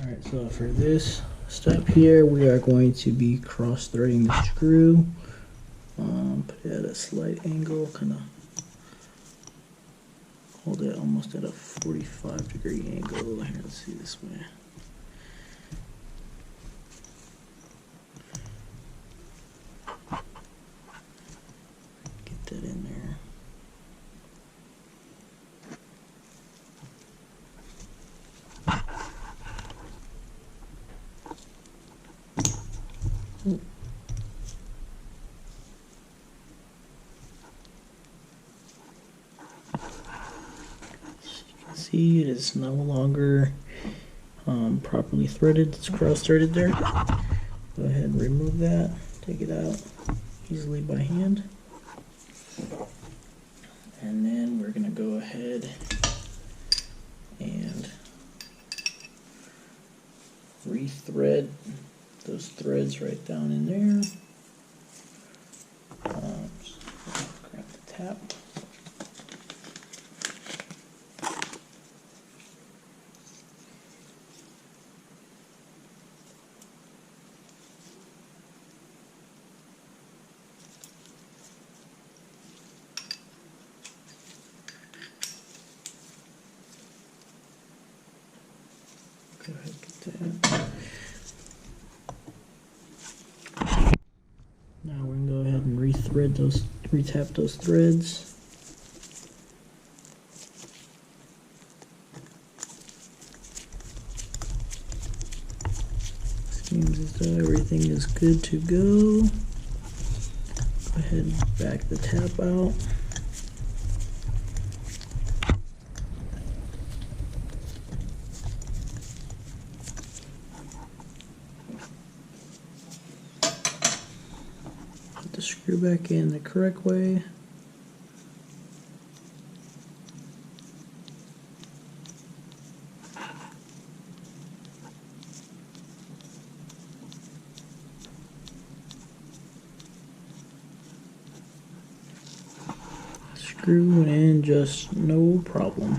Alright, so for this step here, we are going to be cross-threading the screw. Put it at a slight angle, kind of hold it almost at a 45-degree angle. Here, let's see this way. Get that in there. Ooh. See, it is no longer properly threaded. It's cross-threaded there. Go ahead and remove that. Take it out easily by hand. And then we're going to go ahead and re-thread those threads right down in there. Grab the tap. Go ahead, get that. Now we're going to go ahead and retap those threads. Seems as though everything is good to go. Go ahead and back the tap out. The screw back in the correct way. Screw went in just no problem.